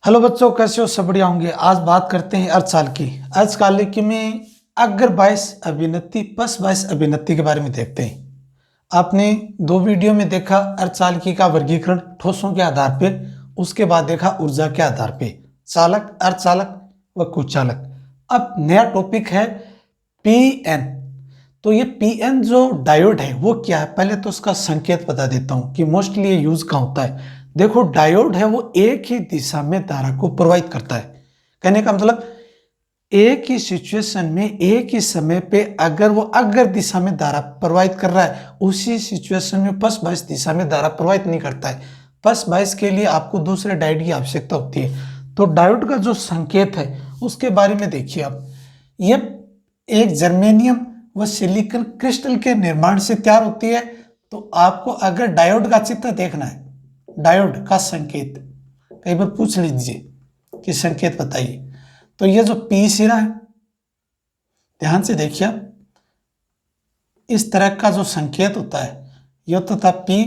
Hello बच्चों, कैसे हो? सब बढ़िया होंगे। आज बात करते हैं अर्धचाल की। अर्धचालिकी में अग्र 22 अभिनति पश 22 अभिनति के बारे में देखते हैं। आपने दो वीडियो में देखा अर्धचालिकी का वर्गीकरण ठोसों के आधार पे, उसके बाद देखा ऊर्जा के आधार पे, चालक, अर्धचालक व कुचालक। अब नया टॉपिक है पीएन। तो ये पीएन जो डायोड है वो क्या है, पहले तो उसका संकेत बता देता हूं कि मोस्टली ये यूज कहाँ होता है। देखो, डायोड है वो एक ही दिशा में धारा को प्रवाहित करता है। कहने का मतलब एक ही सिचुएशन में एक ही समय पे अगर वो अग्र दिशा में धारा प्रवाहित कर रहा है, उसी सिचुएशन में पश 22 दिशा में धारा प्रवाहित नहीं करता है। पश 22 के लिए आपको दूसरे डायोड की आवश्यकता होती है। तो डायोड का जो संकेत है उसके बारे में देखिए आप। ये एक जर्मेनियम व सिलिकॉन क्रिस्टल के निर्माण से तैयार होती है। तो आपको अगर डायोड का चित्र देखना है, डायोड का संकेत कई बार पूछ लीजिए कि संकेत बताइए, तो ये जो पी सिरा है, ध्यान से देखिए आप, इस तरह का जो संकेत होता है ये तो था पी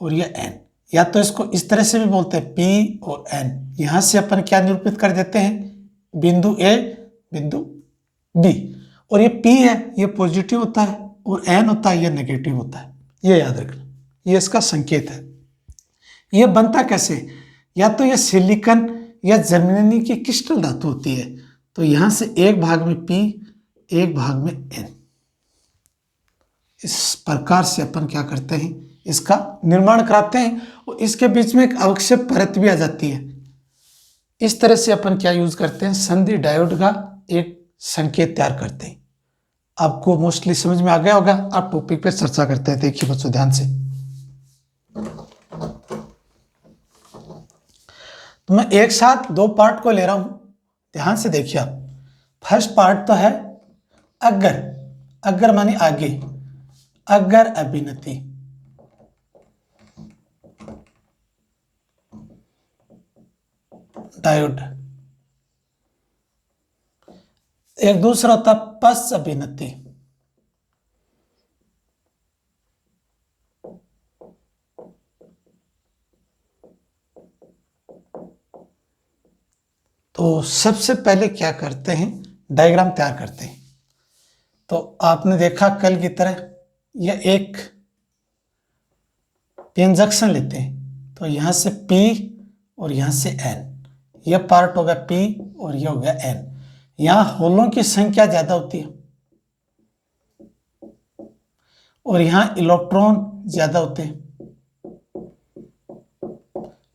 और ये एन, या तो इसको इस तरह से भी बोलते हैं पी और एन। यहां से अपन क्या निरूपित कर देते हैं, बिंदु ए बिंदु बी। और ये पी है ये पॉजिटिव होता है और एन होता है ये नेगेटिव होता है, ये याद रखना, ये इसका संकेत है। ये बनता कैसे, या तो ये सिलिकॉन या जर्मेनियम की क्रिस्टल धातु होती है। तो यहां से एक भाग में पी एक भाग में एन, इस प्रकार से अपन क्या करते हैं, इसका निर्माण कराते हैं। और इसके बीच में एक अवक्षेप परत भी आ जाती है। इस तरह से अपन क्या यूज करते हैं, संधि डायोड का एक संकेत तैयार करते हैं। आपको मोस्टली समझ में आ गया होगा। आप टॉपिक पे चर्चा करते हैं। देखिए बच्चों ध्यान से, तो मैं एक साथ दो पार्ट को ले रहा हूं, ध्यान से देखिए आप। फर्स्ट पार्ट तो है अगर, अगर माने आगे, अगर अभिनति। डायोड। एक दूसरा होता पश अभिनति। तो सबसे पहले क्या करते हैं, डायग्राम तैयार करते हैं। तो आपने देखा कल की तरह यह एक इंजेक्शन लेते हैं। तो यहां से P और यहां से N, यह पार्ट होगा P और यह होगा N। यहां होलों की संख्या ज्यादा होती है और यहां इलेक्ट्रॉन ज्यादा होते हैं।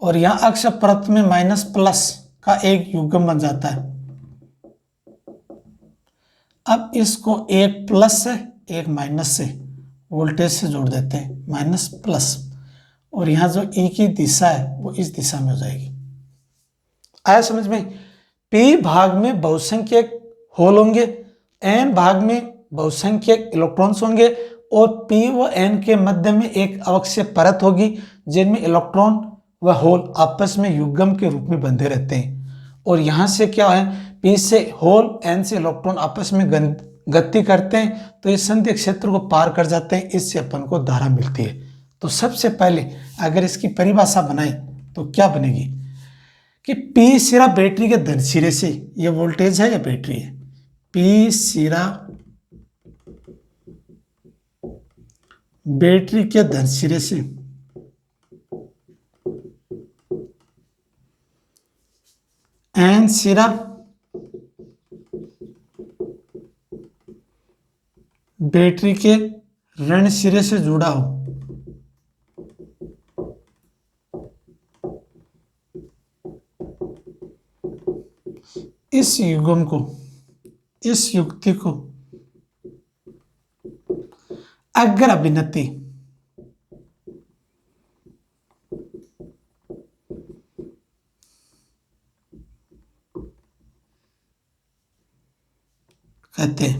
और यहां अक्ष परत में माइनस प्लस का एक युग्म बन जाता है। अब इसको एक प्लस से एक माइनस से वोल्टेज से जोड़ देते हैं, माइनस प्लस। और यहां जो ई की दिशा है वो इस दिशा में हो जाएगी। आया समझ में? पी भाग में बहुसंख्यक होल होंगे, एन भाग में बहुसंख्यक इलेक्ट्रॉन्स होंगे और पी व एन के मध्य में एक अवक्षेप परत होगी जिनमें इलेक्ट्रॉन व होल आपस में युग्म के रूप में बंधे रहते हैं। और यहां से क्या है, पी से होल, एन से इलेक्ट्रॉन आपस में गति करते हैं तो इस संधि क्षेत्र को पार कर जाते हैं। इससे अपन को धारा मिलती है। तो सबसे पहले अगर इसकी परिभाषा बनाए तो क्या बनेगी कि पी सिरा बैटरी के धन सिरे से, ये वोल्टेज है या बैटरी है, पी सिरा बैटरी के धन सिरे से एन सिरा बैटरी के ऋण सिरे से जुड़ा हो। इस युग्म को, इस युक्ति को अग्र अभिनति कहते हैं।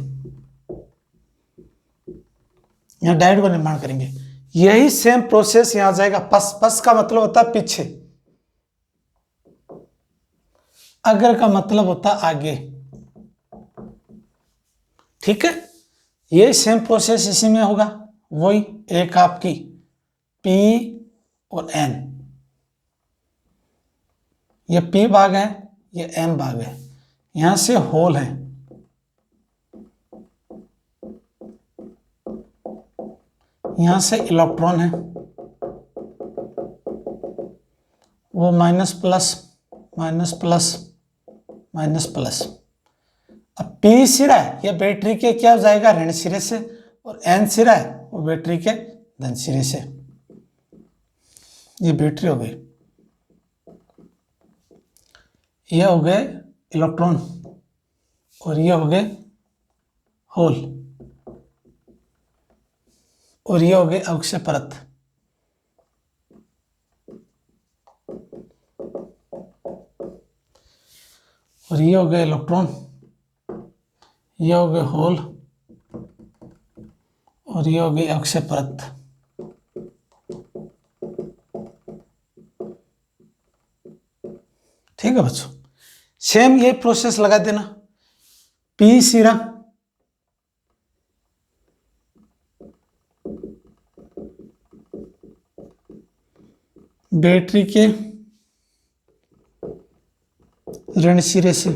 यहां डायोड का निर्माण करेंगे। यही सेम प्रोसेस यहां जाएगा। पस, पस का मतलब होता है पीछे, अगर का मतलब होता है आगे। ठीक है, ये सेम प्रोसेस इसी में होगा। वही एक आपकी P और N, ये p भाग है, ये n भाग है, यहां से होल है, यहां से इलेक्ट्रॉन है, वो minus plus minus plus minus plus. अब p सिरा है, ये बैटरी के क्या हो जाएगा, ऋण सिरे से, और n सिरा है वो बैटरी के धन सिरे से। ये बैटरी हो गई, ये हो गए इलेक्ट्रॉन, और ये हो गए होल, और ये हो गए अक्षय परत। और ये हो गए इलेक्ट्रॉन, ये हो गए होल, और ये हो गई अक्षय परत। ठीक है बच्चों, सेम ये प्रोसेस लगा देना। p सिरा बैटरी के ऋण सिरे से,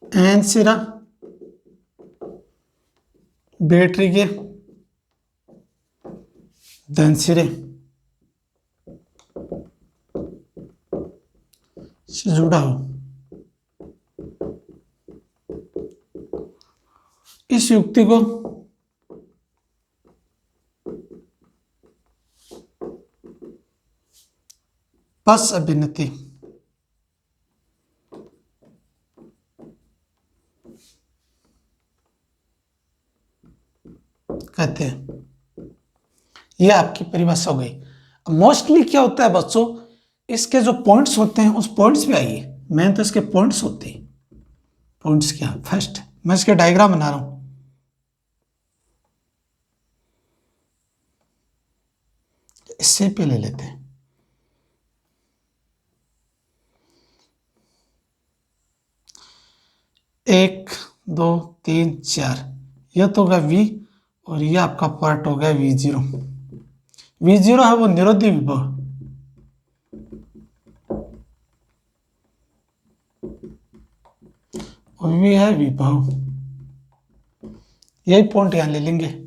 n सिरा बैटरी के धन सिरे से जुड़ा हो। इस युक्ति को पस अभिन्नति कहते हैं। यह आपकी परिभाषा हो गई। मोस्टली क्या होता है बच्चों, इसके जो पॉइंट्स होते हैं उस पॉइंट्स पे आइए। मेन तो इसके पॉइंट्स होते हैं। पॉइंट्स क्या, फर्स्ट मैं इसके डायग्राम बना रहा हूं। इससे पे ले लेते हैं। एक, दो, तीन, चार, यह तो होगा V, और यह आपका पार्ट हो गया V0। V0 है वो निरोधी विभव, और V है विभव। यही पॉइंट यहां ले लेंगे।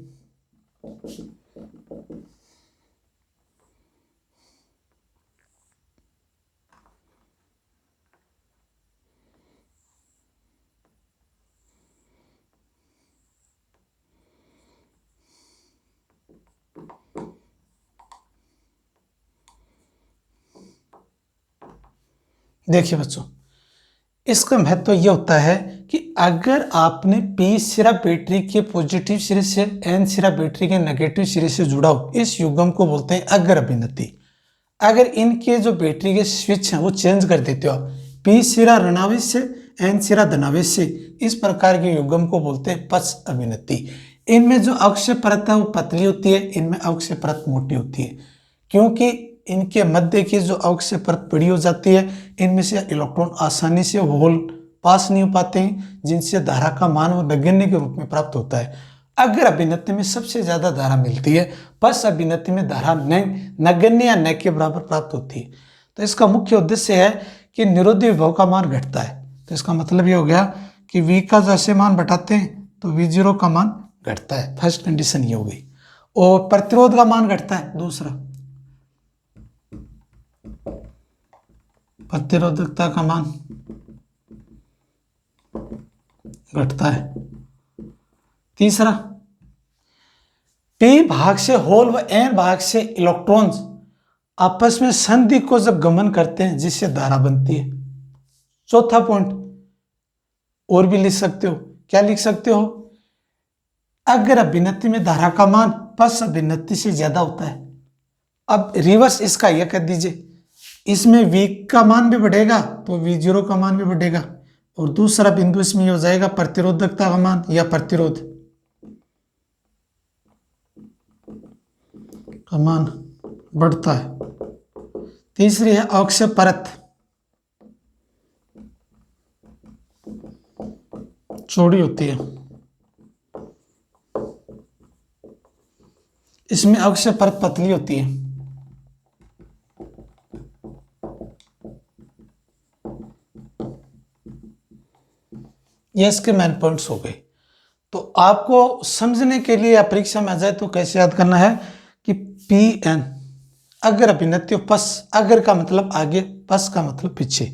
देखिए बच्चों, इसका महत्व यह होता है कि अगर आपने p सिरा बैटरी के पॉजिटिव सिरे से n सिरा बैटरी के नेगेटिव सिरे से जुड़ा हो, इस युग्म को बोलते हैं अग्र अभिन्नति। अगर इनके जो बैटरी के स्विच हैं वो चेंज कर देते हो, p सिरा ऋणावेश से n सिरा धनावेश से, इस प्रकार के युग्म को बोलते हैं पक्ष अभिन्नति। इनमें जो अक्षय परत है वो पतली होती है, इनमें अक्षय परत मोटी होती है, क्योंकि इनके मध्य की जो अक्षय परत बड़ी हो जाती है, इनमें से इलेक्ट्रॉन आसानी से होल पास नहीं हो पाते हैं, जिनसे धारा का मान वो नगण्य के रूप में प्राप्त होता है। अग्र अभिन्नति में सबसे ज्यादा धारा मिलती है, पक्ष अभिन्नति में धारा नगण्य या न के बराबर प्राप्त होती है। तो इसका मुख्य उद्देश्य है कि निरोधी विभव का मान घटता है। तो इसका मतलब ये हो गया कि V का जैसे मान बढ़ाते हैं तो V0 का मान घटता है। फर्स्ट कंडीशन ये हो गई। और प्रतिरोध का मान घटता है, दूसरा प्रतिरोधकता का मान घटता है। तीसरा, p भाग से होल व n भाग से इलेक्ट्रॉन्स आपस में संधि को जब गमन करते हैं जिससे धारा बनती है। चौथा पॉइंट और भी लिख सकते हो, क्या लिख सकते हो, अग्र अभिन्नति में धारा का मान पक्ष अभिन्नति से ज्यादा होता है। अब रिवर्स इसका यह कर दीजिए, इसमें V का मान भी बढ़ेगा तो V0 का मान भी बढ़ेगा, और दूसरा बिंदु इसमें हो जाएगा प्रतिरोधकता का मान या प्रतिरोध का मान बढ़ता है। तीसरी है अक्षय परत, चौड़ी होती है, इसमें अक्षय परत पतली होती है। ये इसके मेन पॉइंट्स हो गए। तो आपको समझने के लिए या परीक्षा में आ जाए तो कैसे याद करना है कि पी एन अगर अभिनति पस, अगर का मतलब आगे, पस का मतलब पीछे।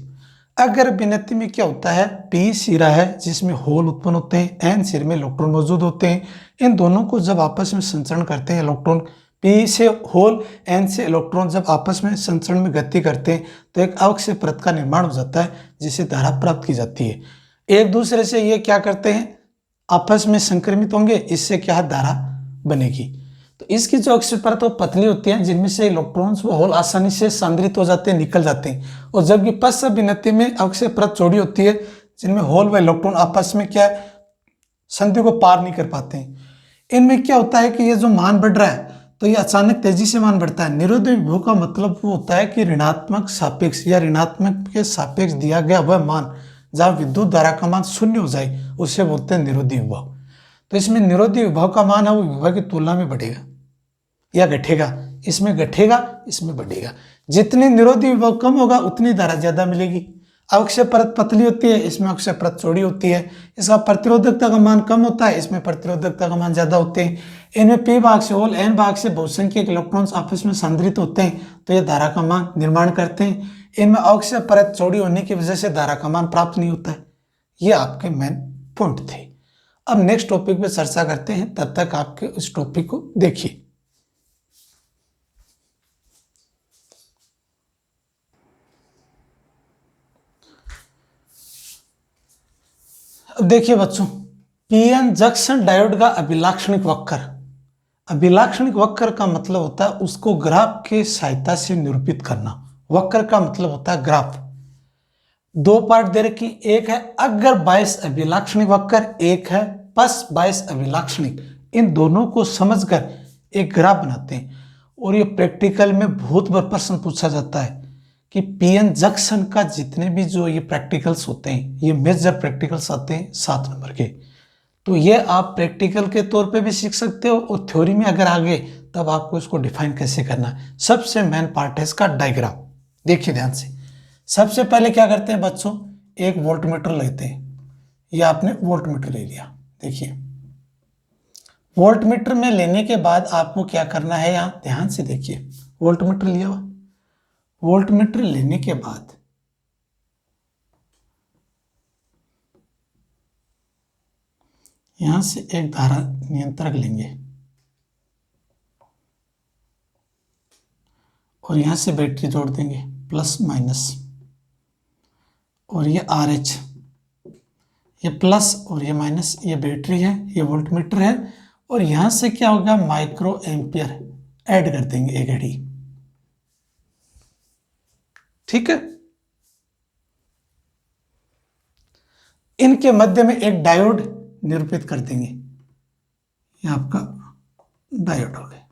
अगर अभिनति में क्या होता है, पी सिरा है जिसमें होल उत्पन्न होते हैं, एन सिर में इलेक्ट्रॉन मौजूद होते हैं। इन दोनों को जब आपस में संचरण करते हैं इलेक्ट्रॉन, पी से होल, एन से इलेक्ट्रॉन जब आपस में संचरण में गति करते हैं तो एक अवक्षय परत का निर्माण हो जाता है जिसे धारा प्राप्त की जाती है। एक दूसरे से ये क्या करते हैं, आपस में संक्रमित होंगे, इससे क्या है, धारा बनेगी। तो इसकी जो अक्षय परत वो पतली होती है जिनमें से इलेक्ट्रॉन्स वो होल आसानी से सांद्रित हो जाते हैं, निकल जाते हैं। और जबकि पश्च अभिनति में अक्षय परत चौड़ी होती है जिनमें होल व इलेक्ट्रॉन आपस में क्या है, संधि को पार नहीं कर पाते हैं। इनमें क्या होता है कि ये जो मान बढ़ रहा है तो ये अचानक तेजी से मान बढ़ता है। निरोधी विभव का मतलब वो होता है कि ऋणात्मक सापेक्ष या ऋणात्मक के सापेक्ष दिया गया वह मान जहां विद्युत धारा का मान शून्य हो जाए उसे बोलते हैं निरोधी विभव। तो इसमें निरोधी विभव का मान है वो विभव की तुलना में बढ़ेगा या घटेगा, इसमें घटेगा, इसमें बढ़ेगा। जितनी निरोधी विभव कम होगा उतनी धारा ज्यादा मिलेगी। अक्षय परत पतली होती है, इसमें अक्षय परत चौड़ी होती है। इसका प्रतिरोधकता का मान कम होता है, इसमें प्रतिरोधकता का मान ज्यादा होते हैं। इनमें पी भाग से होल, एन भाग से बहुसंख्यक इलेक्ट्रॉन्स आपस में संद्रित होते हैं तो ये धारा का मान निर्माण करते हैं। इनमें अक्षय परत चौड़ी होने की वजह से धारा का मान प्राप्त नहीं होता है। ये आपके मेन पॉइंट थे। अब नेक्स्ट टॉपिक पे चर्चा करते हैं, तब तक आपके उस टॉपिक को देखिए। अब देखिए बच्चों, पीएन जंक्शन डायोड का अभिलाक्षणिक वक्र। अभिलाक्षणिक वक्र का मतलब होता है उसको ग्राफ के सहायता से निरूपित करना। वक्र का मतलब होता है ग्राफ। दो पार्ट दे रखी, एक है अग्र बायस अभिलाक्षणिक वक्र, एक है पस बायस अभिलाक्षणिक। इन दोनों को समझकर एक ग्राफ बनाते हैं। और ये प्रैक्टिकल में बहुत बार प्रश्न पूछा जाता है कि पीएन जंक्शन का जितने भी जो ये प्रैक्टिकल्स होते हैं, ये मेजर प्रैक्टिकल्स आते हैं 7 नंबर के। तो ये आप प्रैक्टिकल के तौर पे भी सीख सकते हो और थ्योरी में अगर आगे तब आपको इसको डिफाइन कैसे करना है। सबसे मेन पार्ट है इसका डायग्राम। देखिए ध्यान से, सबसे पहले क्या करते हैं बच्चों, एक वोल्टमीटर लेते हैं। ये आपने वोल्टमीटर ले लिया। देखिए वोल्टमीटर में लेने के बाद आपको क्या करना है, यहाँ ध्यान से देखिए, वोल्टमीटर लिया हुआ। वोल्टमीटर लेने के बाद यहां से एक धारा नियंत्रक लेंगे और यहां से बैटरी जोड़ देंगे प्लस माइनस। और ये RH, ये प्लस और ये माइनस, ये बैटरी है, ये वोल्टमीटर है। और यहां से क्या होगा, माइक्रो एम्पियर ऐड कर देंगे एक घड़ी। ठीक है, इनके मध्य में एक डायोड निरूपित कर देंगे। ये आपका डायोड हो गया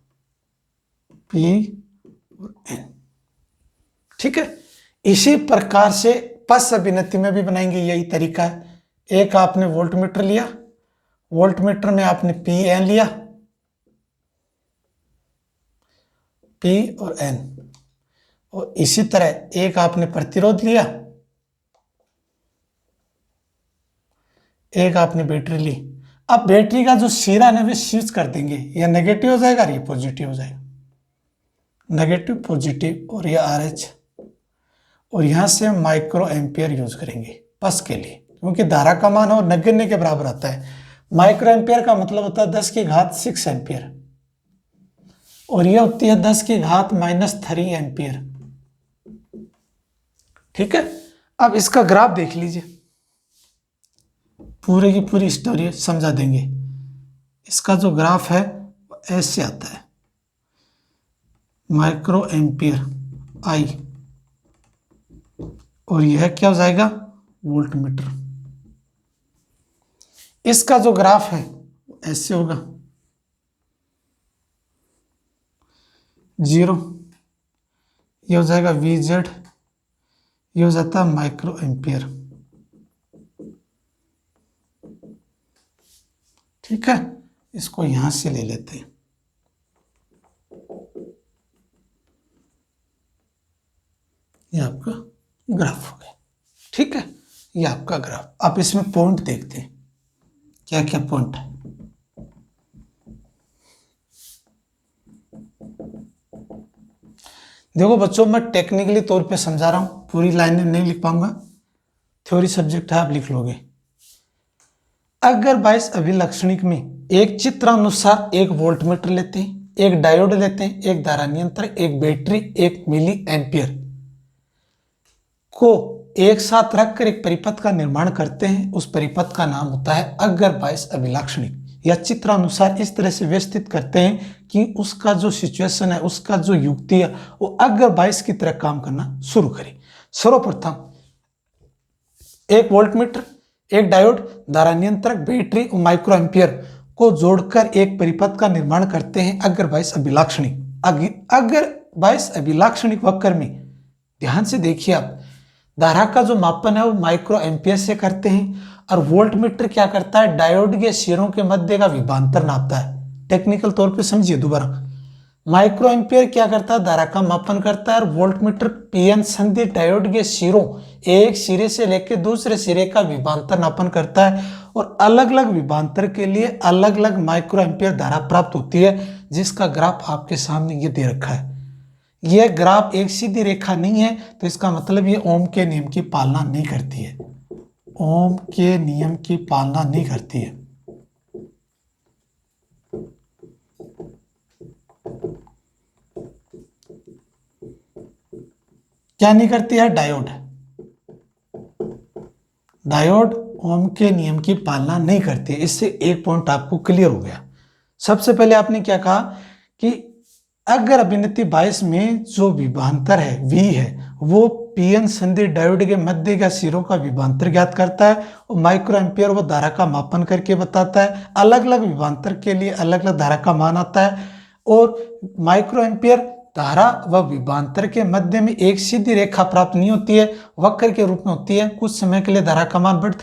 P और N। ठीक है, इसी प्रकार से पस अभिनति में भी बनाएंगे, यही तरीका है। एक आपने वोल्टमीटर लिया, वोल्टमीटर में आपने PN लिया, P और N। और इसी तरह एक आपने प्रतिरोध लिया, एक आपने बैटरी ली। अब बैटरी का जो सिरा है वे स्विच कर देंगे, यह नेगेटिव हो जाएगा और ये पॉजिटिव हो जाएगा, नेगेटिव पॉजिटिव। और ये RH। और यहां से माइक्रो एम्पियर यूज करेंगे पस के लिए, क्योंकि धारा का मान और नगण्य के बराबर आता है। माइक्रो एम्पियर का मतलब होता है 10 की घात 6 एम्पियर और यह होती है 10 की घात -3 एम्पियर। ठीक है, अब इसका ग्राफ देख लीजिए, पूरे की पूरी स्टोरी समझा देंगे। इसका जो ग्राफ है वो ऐसे आता है, माइक्रो एम्पियर I और यह क्या हो जाएगा, वोल्टमीटर। इसका जो ग्राफ है ऐसे होगा, 0, ये हो जाएगा VZ, ये हो जाता है माइक्रो एम्पियर। ठीक है, इसको यहां से ले लेते हैं। ये आपका ग्राफ हो गया। ठीक है, ये आपका ग्राफ। आप इसमें पॉइंट देखते हैं, क्या क्या पॉइंट है। देखो बच्चों, मैं टेक्निकली तौर पे समझा रहा हूँ, पूरी लाइनें नहीं लिख पाऊंगा, थ्योरी सब्जेक्ट है, आप लिख लोगे। अगर 22 अभिलक्षणिक में एक चित्रानुसार एक वोल्टमीटर लेते हैं, एक डायोड लेते हैं, एक धारा नियंत्रक, एक बैटरी, एक मिली एम्पियर को एक साथ रखकर एक परिपथ का निर्माण करते हैं, उस परिपथ का नाम होता है अगर 22 अभिलक्षणिक। या चित्रानुसार इस तरह से व्यवस्थित करते हैं कि उसका जो सिचुएशन है, उसका जो युक्ति है, वो अगर 22 की तरह काम करना शुरू करे। सर्वप्रथम एक वोल्टमीटर, एक डायोड, धारा नियंत्रक, बैटरी और माइक्रो एम्पियर को जोड़कर एक परिपथ का निर्माण करते हैं अगर 22 अभिलाक्षणिक। अगर 22 अभिलाक्षणिक वक्र में ध्यान से देखिए आप, धारा का जो मापन है वो माइक्रो एम्पियर से करते हैं, और वोल्टमीटर क्या करता है, डायोड के सिरों के मध्य का विभवांतर नापता है। टेक्निकल तौर पे समझिए दोबारा, माइक्रो एम्पियर क्या करता है, धारा का मापन करता है, और वोल्टमीटर पीएन संधि डायोड के सिरों, एक सिरे से लेकर दूसरे सिरे का विभवांतर नापन करता है, और अलग अलग विभवांतर के लिए अलग अलग माइक्रो एम्पियर धारा प्राप्त होती है, जिसका ग्राफ आपके सामने ये दे रखा है। यह ग्राफ एक सीधी रेखा नहीं है, तो इसका मतलब ये ओम के नियम की पालना नहीं करती है, ओम के नियम की पालना नहीं करती है। क्या नहीं करती है, डायोड। डायोड ओम के नियम की पालना नहीं करती है। इससे एक पॉइंट आपको क्लियर हो गया। सबसे पहले आपने क्या कहा कि अगर अभिनति 22 में जो विभवांतर है V है, वो पीएन संधि डायोड के मध्य का सिरों का विभवांतर ज्ञात करता है, और माइक्रो एम्पियर वो धारा का मापन करके बताता है। अलग अलग विभवांतर के लिए अलग अलग धारा का मान आता है, और माइक्रो एम्पियर धारा व विभवांतर के मध्य में एक सीधी रेखा प्राप्त नहीं होती है, वक्र के रूप में होती है। कुछ समय के लिए धारा का मान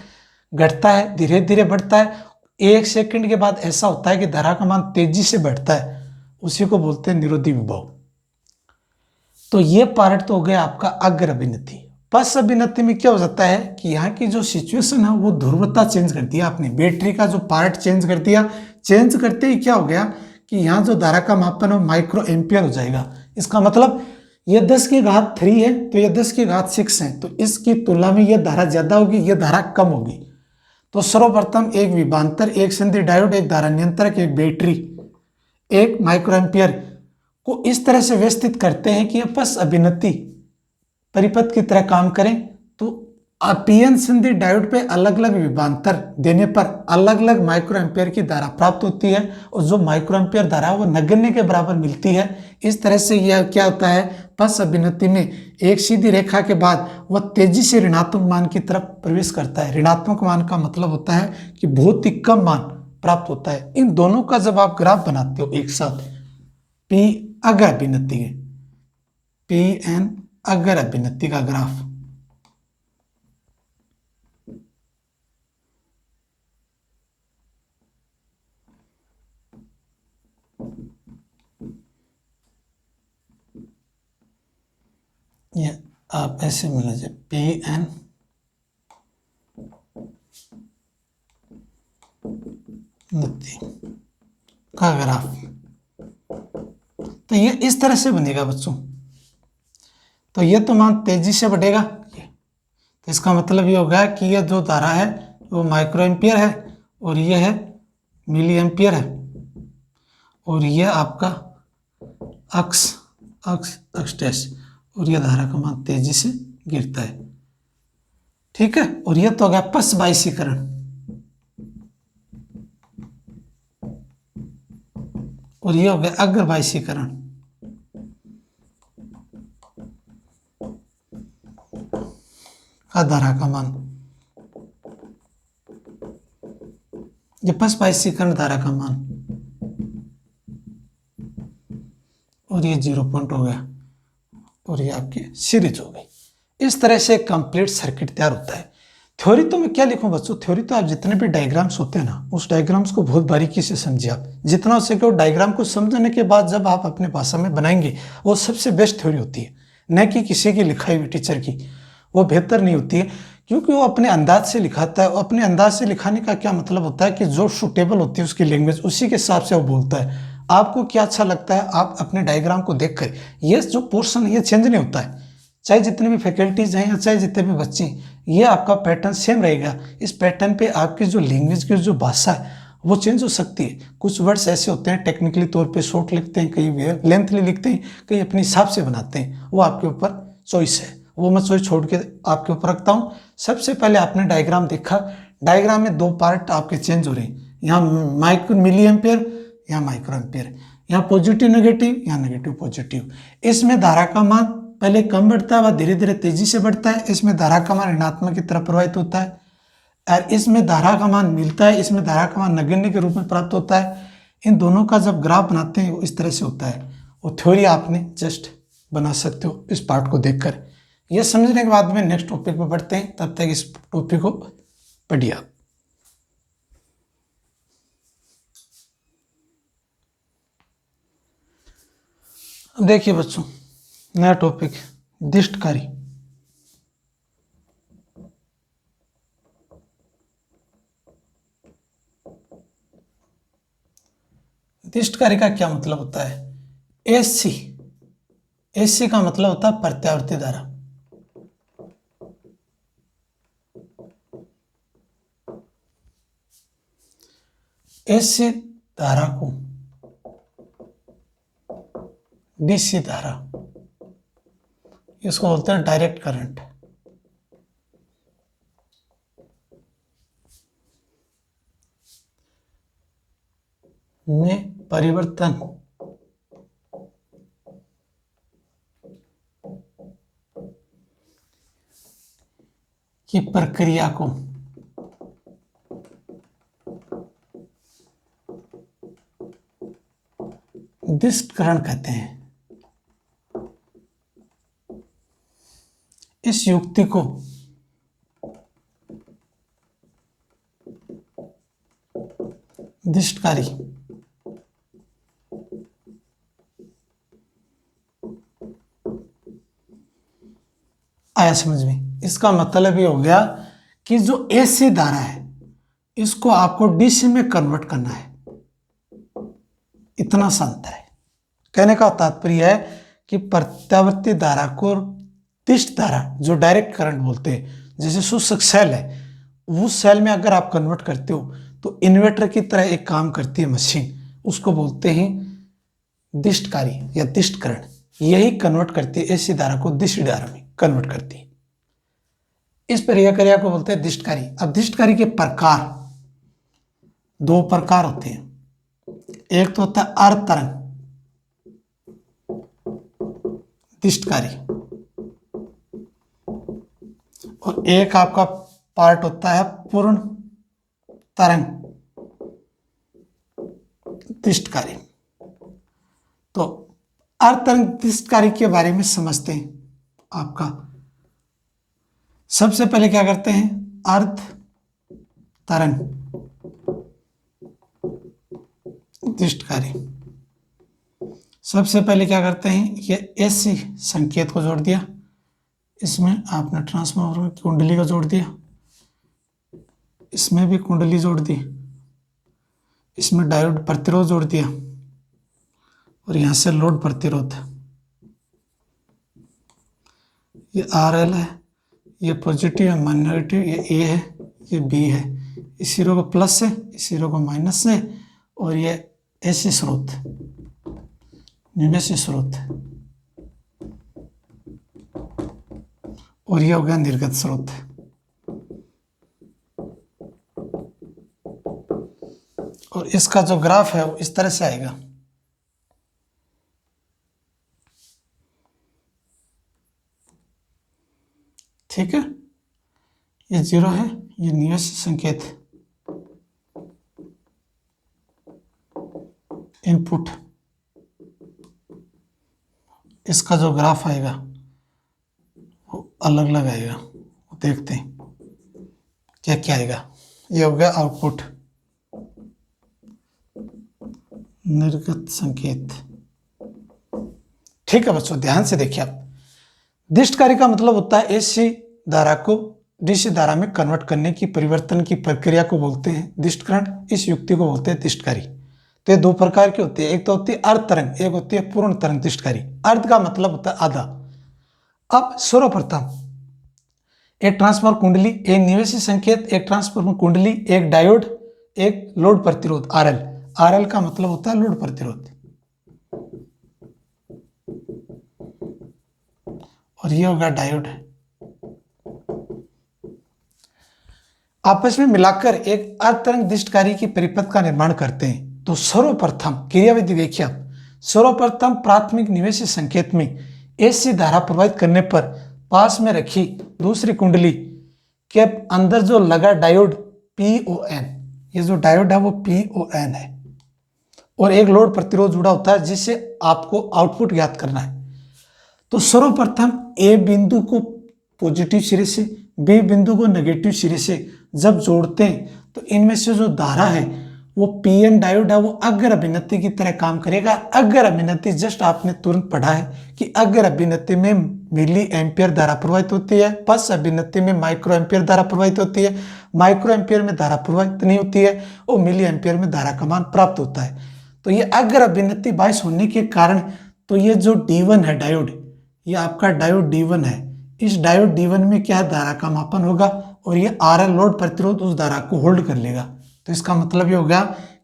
घटता है, धीरे धीरे बढ़ता है। 1 सेकंड के बाद ऐसा होता है कि धारा का मान तेजी से बढ़ता है, उसी को बोलते हैं निरोधी विभव। तो ये पार्ट तो हो गया आपका अग्र अभिनति। पश्च अभिनति में क्या हो जाता है कि यहाँ की जो सिचुएशन है वो ध्रुवता चेंज कर दिया आपने, बैटरी का जो पार्ट चेंज कर दिया। चेंज करते ही क्या हो गया कि यहाँ जो धारा का मापन है माइक्रो एम्पियर हो जाएगा। इसका मतलब ये 10 की घात 3 है, तो ये 10 की घात 6 है, तो इसकी तुलना में ये धारा ज्यादा होगी, ये धारा कम होगी। तो सर्वप्रथम एक विभवांतर, एक संधि डायोड, एक धारा नियंत्रक, एक बैटरी, एक माइक्रो एम्पियर को इस तरह से व्यवस्थित करते हैं कि पश्च अभिनति परिपथ की तरह काम करें। तो पीएन संधि डायोड पे अलग अलग विभवांतर देने पर अलग अलग माइक्रो एम्पियर की धारा प्राप्त होती है, और जो माइक्रो एम्पियर धारा वो नगण्य के बराबर मिलती है। इस तरह से यह क्या होता है, पश्च अभिनति में एक सीधी रेखा के बाद वह तेजी से ऋणात्मक मान की तरफ प्रवेश करता है। ऋणात्मक मान का मतलब होता है कि बहुत ही कम मान प्राप्त होता है। इन दोनों का जब आप ग्राफ बनाते हो एक साथ, पी अगर अभिनति है, पी एन अगर अभिनति का ग्राफ, ये आप ऐसे मिला जाए पी एन नति का ग्राफ, तो ये इस तरह से बनेगा बच्चों। तो ये तो मान तेजी से बढ़ेगा, तो इसका मतलब ये होगा कि ये जो धारा है वो माइक्रो एम्पियर है, और ये है मिली एम्पियर है, और ये आपका अक्स डैश, और ये धारा का मान तेजी से गिरता है। ठीक है, और ये तो हो गया पश्च बायसीकरण, और ये हो गया अग्र बायसीकरण। धारा का मान, ये पश्च बायसीकरण धारा का मान, और ये 0 पॉइंट हो गया, और ये आपकी सीरीज हो गई। इस तरह से कंप्लीट सर्किट तैयार होता है। थ्योरी तो मैं क्या लिखूं बच्चों, थ्योरी तो आप जितने भी डायग्राम्स होते हैं ना, उस डायग्राम्स को बहुत बारीकी से समझिए। आप जितना हो सके डायग्राम को समझने के बाद जब आप अपने भाषा में बनाएंगे, वो सबसे बेस्ट थ्योरी होती है, न कि किसी की लिखाई हुई टीचर की। वो बेहतर नहीं होती है, क्योंकि वो अपने अंदाज से लिखाता है। और अपने अंदाज से लिखाने का क्या मतलब होता है कि जो सूटेबल होती है उसकी लैंग्वेज, उसी के हिसाब से वो बोलता है। आपको क्या अच्छा लगता है, आप अपने डायग्राम को देखकर, ये जो पोर्शन है ये चेंज नहीं होता है, चाहे जितने भी फैकल्टीज हैं या चाहे जितने भी बच्चे हैं, ये आपका पैटर्न सेम रहेगा। इस पैटर्न पे आपकी जो लैंग्वेज की जो भाषा है वो चेंज हो सकती है। कुछ वर्ड्स ऐसे होते हैं टेक्निकली तौर पे शॉर्ट लिखते हैं, कई लेंथली लिखते हैं, कई अपने हिसाब से बनाते हैं, वो आपके ऊपर चॉइस है, वो मैं चॉइस छोड़ के आपके ऊपर रखता हूँ। सबसे पहले आपने डायग्राम देखा, डायग्राम में दो पार्ट आपके चेंज हो रहे हैं, यहाँ माइक्रो मिली एम्पियर, यहाँ माइक्रो एम्पियर, यहाँ पॉजिटिव नेगेटिव, यहाँ नेगेटिव पॉजिटिव। इसमें धारा का मान पहले कम बढ़ता है, वह धीरे धीरे तेजी से बढ़ता है। इसमें धारा का मान ऋणात्मक की तरफ प्रवाहित होता है, और इसमें धारा का मान मिलता है, इसमें धारा का मान नगण्य के रूप में प्राप्त होता है। इन दोनों का जब ग्राफ बनाते हैं वो इस तरह से होता है। वो थ्योरी आपने जस्ट बना सकते हो इस पार्ट को देखकर। यह समझने के बाद में नेक्स्ट टॉपिक पर बढ़ते हैं, तब तक इस टॉपिक को पढ़िए आप। देखिए बच्चों, नया टॉपिक दिष्टकारी। दिष्टकारी का क्या मतलब होता है? एससी, एससी का मतलब होता है प्रत्यावर्ती धारा। एससी धारा को डीसी धारा, इसको बोलते हैं डायरेक्ट करंट। में परिवर्तन की प्रक्रिया को दिष्टकरण कहते हैं। इस युक्ति को दिष्टकारी आया समझ में? इसका मतलब ये हो गया कि जो एसी धारा है इसको आपको डीसी में कन्वर्ट करना है, इतना सा अंतर है। कहने का तात्पर्य है कि प्रत्यावर्ती धारा को दिष्ट धारा, जो डायरेक्ट करंट बोलते हैं, जैसे शुष्क सेल है, उस सेल में अगर आप कन्वर्ट करते हो तो इन्वर्टर की तरह एक काम करती है मशीन, उसको बोलते हैं दिष्टकारी या दिष्टकरण। यही कन्वर्ट करती है एसी धारा को दिष्ट धारा में कन्वर्ट करती है। इस प्रक्रिया को बोलते हैं दिष्टकारी। अब दिष्टकारी के प्रकार, दो प्रकार होते हैं। एक तो होता है अर्ध तरंग दिष्टकारी, और एक आपका पार्ट होता है पूर्ण तरंग दिष्टकारी। तो अर्ध तरंग दिष्टकारी के बारे में समझते हैं। आपका सबसे पहले क्या करते हैं, अर्ध तरंग दिष्टकारी। सबसे पहले क्या करते हैं, ये एसी संकेत को जोड़ दिया, इसमें आपने ट्रांसफार्मर की कुंडली को जोड़ दिया, इसमें भी कुंडली जोड़ दी, इसमें डायोड प्रतिरोध जोड़ दिया, और यहां से लोड प्रतिरोध। ये RL है, ये पॉजिटिव है, नेगेटिव, ये A है, ये B है, इस हीरो को प्लस है, इस हीरो को माइनस है, और ये AC स्रोत, निवेशी स्रोत, और ये हो गया निर्गत स्रोत। और इसका जो ग्राफ है वो इस तरह से आएगा। ठीक है, ये 0 है, ये निवेश संकेत इनपुट, इसका जो ग्राफ आएगा वो अलग अलग आएगा, देखते हैं क्या क्या आएगा। ये हो गया आउटपुट, निर्गत संकेत। ठीक है बच्चों, ध्यान से देखिए आप। दिष्टकारी का मतलब होता है एसी धारा को डीसी धारा में कन्वर्ट करने की परिवर्तन की प्रक्रिया को बोलते हैं दिष्टकरण। इस युक्ति को बोलते हैं दिष्टकारी। तो ये दो प्रकार की होती है, एक तो होती है अर्ध तरंग, एक होती है पूर्ण तरंग दिष्टकारी। अर्ध का मतलब होता है आधा। अब सर्वप्रथम एक ट्रांसफार्मर कुंडली, एक निवेशी संकेत, एक ट्रांसफार्मर कुंडली, एक डायोड, एक लोड प्रतिरोध आरएल। आरएल का मतलब होता है लोड प्रतिरोध, और ये होगा डायोड। आपस में मिलाकर एक अर्धतरंग दिष्टकारी की परिपथ का निर्माण करते हैं। तो सर्वप्रथम क्रियाविधि देखिए आप। सर्वप्रथम प्राथमिक निवेशी संकेत में ऐसी धारा प्रवाहित करने पर पास में रखी दूसरी कुंडली के अंदर जो लगा डायोड PON, ये जो डायोड है वो PON है, और एक लोड प्रतिरोध जुड़ा होता है जिससे आपको आउटपुट ज्ञात करना है। तो सर्वप्रथम ए बिंदु को पॉजिटिव सिरे से, बी बिंदु को नेगेटिव सिरे से जब जोड़ते हैं तो इनमें से जो धारा है वो PN डायोड है वो अग्र अभिनति की तरह काम करेगा। अग्र अभिनति जस्ट आपने तुरंत पढ़ा है कि अग्र अभिनति में मिली एम्पियर धारा प्रवाहित होती है, पश्च अभिनति में माइक्रो एम्पियर धारा प्रवाहित होती है, माइक्रो एम्पियर में धारा प्रवाहित नहीं होती है, और मिली एम्पियर में धारा का मान प्राप्त होता है। तो ये अग्र अभिनति बायस होने के कारण तो ये जो D1 है डायोड, ये आपका डायोड D1 है। इस डायोड D1 में क्या है, धारा का मापन होगा, और ये RL लोड प्रतिरोध उस धारा को होल्ड कर लेगा। तो इसका मतलब ये होगा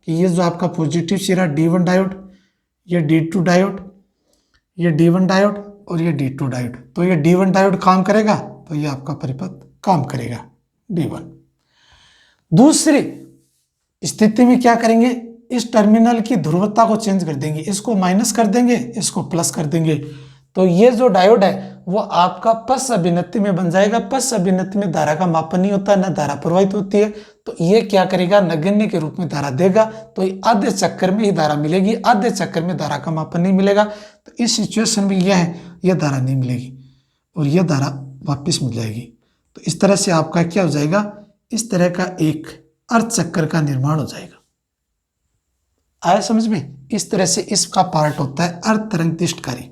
कि ये जो आपका पॉजिटिव सिरा D1 डायोड, ये D2 डायोड, ये D1 डायोड और ये D2 डायोड, तो ये D1 डायोड काम करेगा तो ये आपका परिपथ काम करेगा D1। दूसरी स्थिति में क्या करेंगे, इस टर्मिनल की ध्रुवता को चेंज कर देंगे, इसको माइनस कर देंगे, इसको प्लस कर देंगे। तो ये जो डायोड है वो आपका पश्च अभिनति में बन जाएगा। पश्च अभिनति में धारा का मापन नहीं होता, न धारा प्रवाहित होती है, तो ये क्या करेगा, नगण्य के रूप में धारा देगा। तो आधे चक्कर में ही धारा मिलेगी, आधे चक्कर में धारा का मापन नहीं मिलेगा। तो इस सिचुएशन में यह है, यह धारा नहीं मिलेगी और यह धारा वापिस मिल जाएगी। तो इस तरह से आपका क्या हो जाएगा, इस तरह का एक अर्ध चक्कर का निर्माण हो जाएगा। आया समझ में? इस तरह से इसका पार्ट होता है अर्ध तरंग दिष्टकारी।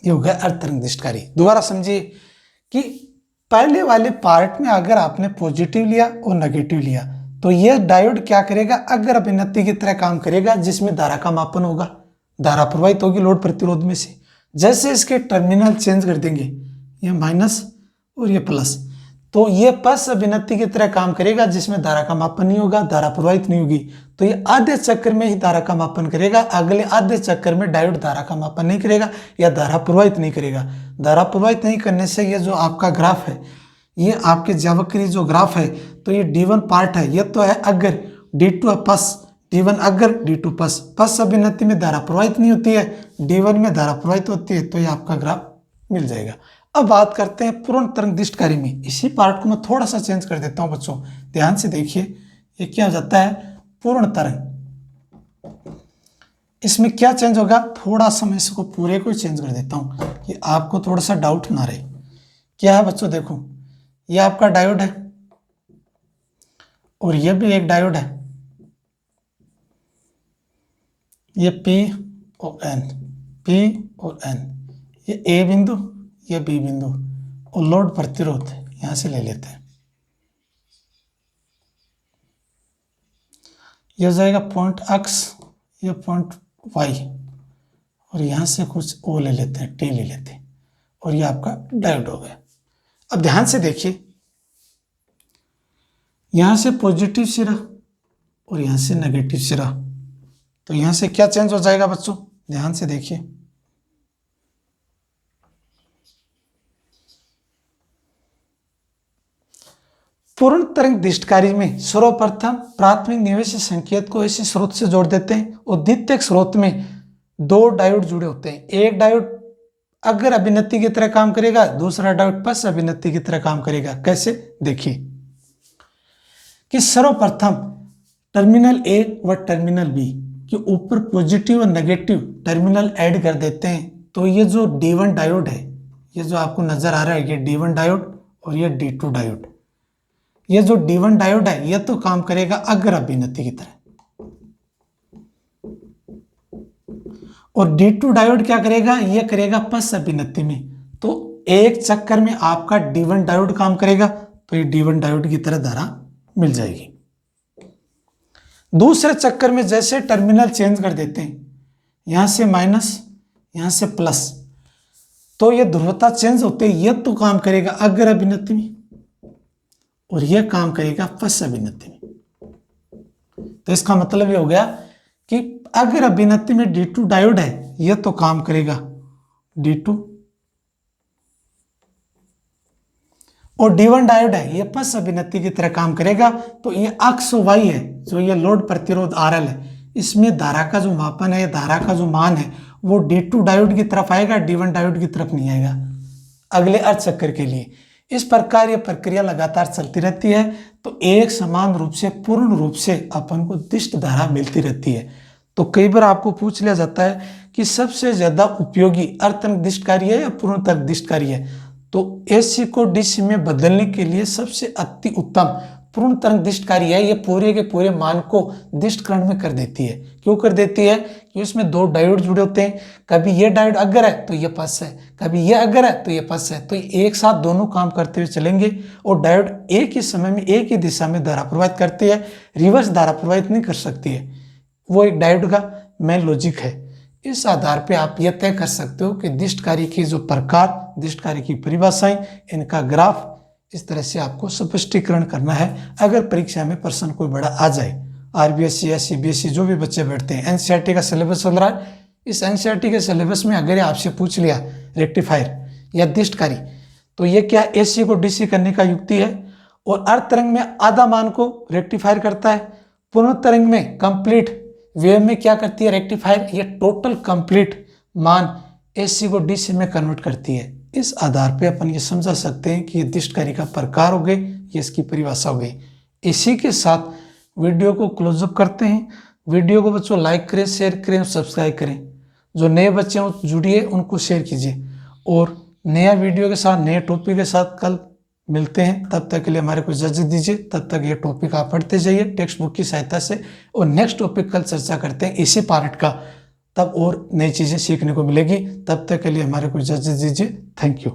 ये हो गया अर्ध तरंग दिष्टकारी। दोबारा समझिए कि पहले वाले पार्ट में अगर आपने पॉजिटिव लिया और नेगेटिव लिया तो ये डायोड क्या करेगा, अग्र अभिनति की तरह काम करेगा, जिसमें धारा का मापन होगा, धारा प्रवाहित होगी लोड प्रतिरोध में से। जैसे इसके टर्मिनल चेंज कर देंगे, ये माइनस और ये प्लस, तो ये पश्च अभिनति की तरह काम करेगा, जिसमें धारा का मापन नहीं होगा, धारा प्रवाहित नहीं होगी। तो ये आधे चक्कर में ही धारा का मापन करेगा, अगले आधे चक्कर में डायोड धारा का मापन नहीं करेगा या धारा प्रवाहित नहीं करेगा। धारा प्रवाहित नहीं करने से ये जो आपका ग्राफ है, ये आपके जावक्री जो ग्राफ है, तो ये D1 पार्ट है, ये तो है अग्र, D2 पश्च, D1 अग्र, D2 पश्च। पश्च अभिनति में धारा प्रवाहित नहीं होती है, D1 में धारा प्रवाहित होती है, तो ये आपका ग्राफ मिल जाएगा। अब बात करते हैं पूर्ण तरंग दिष्टकारी में। इसी पार्ट को मैं थोड़ा सा चेंज कर देता हूं बच्चों, ध्यान से देखिए। ये क्या हो जाता है, पूर्ण तरंग। इसमें क्या चेंज होगा, थोड़ा सा मैं इसको पूरे को चेंज कर देता हूं कि आपको थोड़ा सा डाउट ना रहे। क्या है बच्चों, देखो ये आपका डायोड है और ये भी एक डायोड है, ये P और N, ये A बिंदु, ये B बिंदु, और लोड प्रतिरोध यहां से ले लेते हैं। यह हो जाएगा पॉइंट X, ये पॉइंट Y, और यहां से कुछ O ले लेते हैं, T ले लेते हैं, और ये आपका डायोड हो गया। अब ध्यान से देखिए, यहां से पॉजिटिव सिरा और यहां से नेगेटिव सिरा, तो यहां से क्या चेंज हो जाएगा बच्चों, ध्यान से देखिए। पूर्ण तरंग दिष्टकारी में सर्वप्रथम प्राथमिक निवेशी संकेत को ऐसे स्रोत से जोड़ देते हैं, और द्वितीयक स्रोत में दो डायोड जुड़े होते हैं। एक डायोड अग्र अभिनति की तरह काम करेगा, दूसरा डायोड पश्च अभिनति की तरह काम करेगा। कैसे, देखिए कि सर्वप्रथम टर्मिनल A व टर्मिनल B के ऊपर पॉजिटिव और नेगेटिव टर्मिनल ऐड कर देते हैं। तो ये जो D1 डायोड है, ये जो आपको नजर आ रहा है, ये D1 डायोड और ये D2 डायोड, ये जो D1 डायोड है ये तो काम करेगा अग्र अभिनति की तरह, और D2 डायोड क्या करेगा, ये करेगा पस अभिनति में। तो एक चक्कर में आपका D1 डायोड काम करेगा, तो ये D1 डायोड की तरह धारा मिल जाएगी। दूसरे चक्कर में जैसे टर्मिनल चेंज कर देते हैं, यहां से माइनस यहां से प्लस, तो ये ध्रुवता चेंज होते हैं, ये तो काम करेगा अग्र अभिनति में और ये काम करेगा पस अभिनति में। तो इसका मतलब ये हो गया कि अगर अभिनति में D2 डायोड है, ये तो काम करेगा D2, और D1 डायोड है, ये पस अभिनति की तरह काम करेगा। तो ये अक्ष Y है, जो ये लोड प्रतिरोध RL है, इसमें धारा का जो मापन है, धारा का जो मान है, वो D2 डायोड की तरफ आएगा, D1 डायोड की तरफ नहीं आएगा अगले अर्ध चक्कर के लिए। इस प्रकार ये प्रक्रिया लगातार चलती रहती है, तो एक समान रूप से पूर्ण रूप से अपन को दिष्ट धारा मिलती रहती है। तो कई बार आपको पूछ लिया जाता है कि सबसे ज्यादा उपयोगी अर्धतरंग दिष्टकारी है या पूर्ण तरंग दिष्टकारी है, तो AC को DC में बदलने के लिए सबसे अति उत्तम पूर्ण तरंग दिष्टकारी है। ये पूरे के पूरे मान को दिष्टकरण में कर देती है। क्यों कर देती है? कि उसमें दो डायोड जुड़े होते हैं, कभी ये डायोड अगर है तो ये पस है, कभी ये अगर है तो ये पस है, तो एक साथ दोनों काम करते हुए चलेंगे और डायोड एक ही समय में एक ही दिशा में धारा प्रवाहित करती है, रिवर्स धारा प्रवाहित नहीं कर सकती है। वो एक डायोड का मेन लॉजिक है। इस आधार पे आप यह तय कर सकते हो कि दिष्टकारी की जो प्रकार, दिष्टकारी की परिभाषाएं, इनका ग्राफ, इस तरह से आपको स्पष्टीकरण करना है। अगर परीक्षा में प्रश्न कोई बड़ा आ जाए, RBSE या CBSE जो भी बच्चे बैठते हैं, NCERT का सिलेबस चल रहा है, इस NCERT के सिलेबस में अगर आपसे पूछ लिया रेक्टिफायर या दिष्टकारी, तो ये क्या AC को DC करने का युक्ति है, और अर्ध तरंग में आधा मान को रेक्टिफायर करता है, पूर्ण तरंग में कंप्लीट वेव में क्या करती है रेक्टिफायर, ये टोटल कंप्लीट मान AC को DC में कन्वर्ट करती है। इस आधार पे अपन ये समझा सकते हैं कि ये दिष्टकारी का प्रकार हो गए, ये इसकी परिभाषा हो गई। इसी के साथ वीडियो को क्लोजअप करते हैं। वीडियो को बच्चों लाइक करें, शेयर करें और सब्सक्राइब करें। जो नए बच्चे हैं जुड़िए, उनको शेयर कीजिए, और नया वीडियो के साथ, नए टॉपिक के साथ कल मिलते हैं। तब तक के लिए हमारे को इजाजत दीजिए। तब तक ये टॉपिक आप पढ़ते जाइए टेक्स्ट बुक की सहायता से, और नेक्स्ट टॉपिक कल चर्चा करते हैं इसी पार्ट का, तब और नई चीज़ें सीखने को मिलेगी। तब तक के लिए हमारे को इजाजत दीजिए। Thank you.